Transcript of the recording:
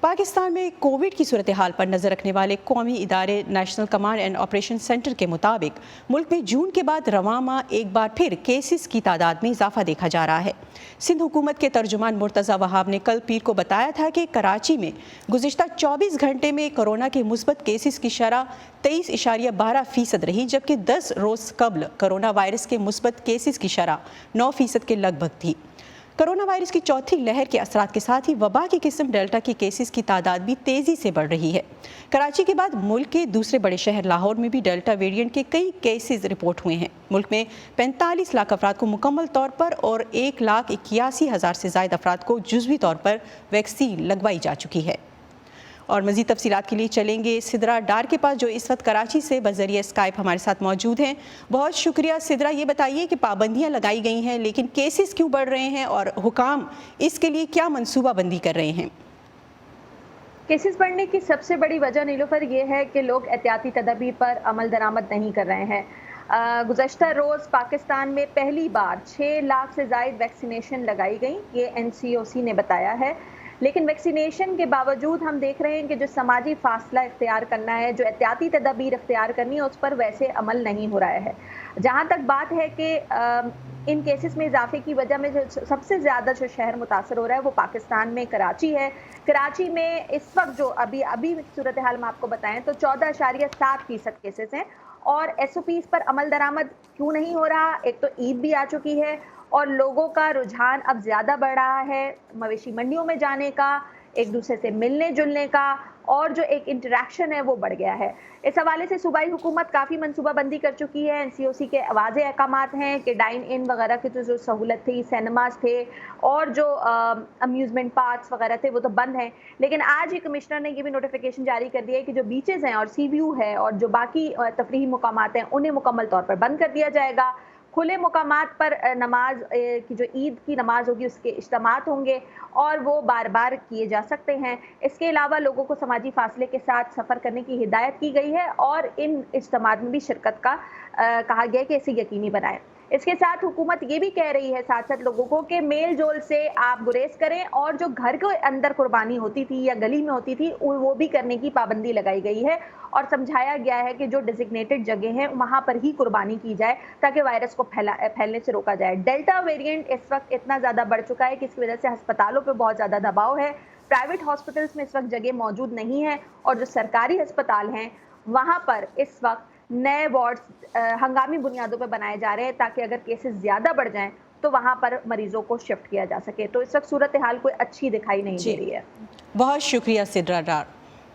पाकिस्तान में कोविड की सूरत हाल पर नज़र रखने वाले कौमी इदारे national command and operation centre के मुताबिक मुल्क में जून के बाद रवां माह एक बार फिर केसेस की तादाद में इजाफा देखा जा रहा है। सिंध हुकूमत के तर्जुमान मुर्तज़ा वहाब ने कल पीर को बताया था कि कराची में गुज़िश्ता 24 घंटे में कोरोना के मुस्बत केसेस की शरह 23.12% रही, जबकि 10 रोज़ कबल कोरोना वायरस के मुस्बत केसेस की शरह 9% के लगभग थी। कोरोना वायरस की चौथी लहर के असरात के साथ ही वबा की किस्म डेल्टा के केसेस की तादाद भी तेज़ी से बढ़ रही है। कराची के बाद मुल्क के दूसरे बड़े शहर लाहौर में भी डेल्टा वेरिएंट के कई केसेस रिपोर्ट हुए हैं। मुल्क में 45 लाख अफराद को मुकम्मल तौर पर और 1,81,000 से ज़ायद अफराद को जुज़वी तौर पर वैक्सीन लगवाई जा चुकी है। और मज़ीद तफसीलात के लिए चलेंगे सिद्रा डार के पास, जो इस वक्त कराची से बज़रिए स्काइप हमारे साथ मौजूद हैं। बहुत शुक्रिया सिद्रा। ये बताइए कि पाबंदियां लगाई गई हैं लेकिन केसेस क्यों बढ़ रहे हैं और हुकाम इसके लिए क्या मनसूबा बंदी कर रहे हैं? केसेस बढ़ने की सबसे बड़ी वजह नीलोफर ये है कि लोग एहतियाती तदाबीर पर अमल दरामद नहीं कर रहे हैं। गुज़श्ता रोज़ पाकिस्तान में पहली बार 6 लाख से ज़ायद वैक्सीनेशन लगाई गई, ये NCOC ने बताया है। लेकिन वैक्सीनेशन के बावजूद हम देख रहे हैं कि जो समाजी फासला इख्तियार करना है, जो एहतियाती तदाबीर इख्तियार करनी है, उस पर वैसे अमल नहीं हो रहा है। जहाँ तक बात है कि इन केसेस में इजाफे की वजह में जो सबसे ज़्यादा जो शहर मुतासर हो रहा है वो पाकिस्तान में कराची है। कराची में इस वक्त जो अभी सूरत हाल में आपको बताएं तो 14.7% केसेस हैं। और SOPs पर अमल दरामद क्यों नहीं हो रहा? एक तो ईद भी आ चुकी है और लोगों का रुझान अब ज़्यादा बढ़ रहा है मवेशी मंडियों में जाने का, एक दूसरे से मिलने जुलने का, और जो एक इंटरेक्शन है वो बढ़ गया है। इस हवाले से सूबाई हुकूमत काफ़ी मनसूबाबंदी कर चुकी है। NCOC के वाज़े अहकामात हैं कि डाइन इन वगैरह की तो जो सहूलत थी, सिनेमाज थे और जो अम्यूज़मेंट पार्क्स वगैरह थे वो तो बंद हैं। लेकिन आज ही कमिश्नर ने ये भी नोटिफिकेशन जारी कर दिया है कि जो बीचेज़ हैं और सी व्यू है और जो बाकी तफरीही मुकामात हैं उन्हें मुकम्मल तौर पर बंद कर दिया जाएगा। खुले मुकामात पर नमाज की जो ईद की नमाज होगी उसके इज्तिमात होंगे और वो बार बार किए जा सकते हैं। इसके अलावा लोगों को समाजी फासले के साथ सफ़र करने की हिदायत की गई है और इन इज्तिमात में भी शिरकत का कहा गया है कि इसे यकीनी बनाएं। इसके साथ हुकूमत ये भी कह रही है साथ साथ लोगों को कि मेल जोल से आप गुरेज करें और जो घर के अंदर कुर्बानी होती थी या गली में होती थी वो भी करने की पाबंदी लगाई गई है और समझाया गया है कि जो डिजिग्नेटेड जगह हैं वहाँ पर ही कुर्बानी की जाए ताकि वायरस को फैलने से रोका जाए। डेल्टा वेरिएंट इस वक्त इतना ज़्यादा बढ़ चुका है कि इसकी वजह से अस्पतालों पर बहुत ज़्यादा दबाव है। प्राइवेट हॉस्पिटल्स में इस वक्त जगह मौजूद नहीं है और जो सरकारी अस्पताल हैं वहाँ पर इस वक्त नए वार्ड्स हंगामी बुनियादों पर बनाए जा रहे हैं ताकि अगर केसेस ज़्यादा बढ़ जाएं तो वहाँ पर मरीजों को शिफ्ट किया जा सके। तो इस वक्त सूरत हाल कोई अच्छी दिखाई नहीं दे रही है। बहुत शुक्रिया सिद्रा डार।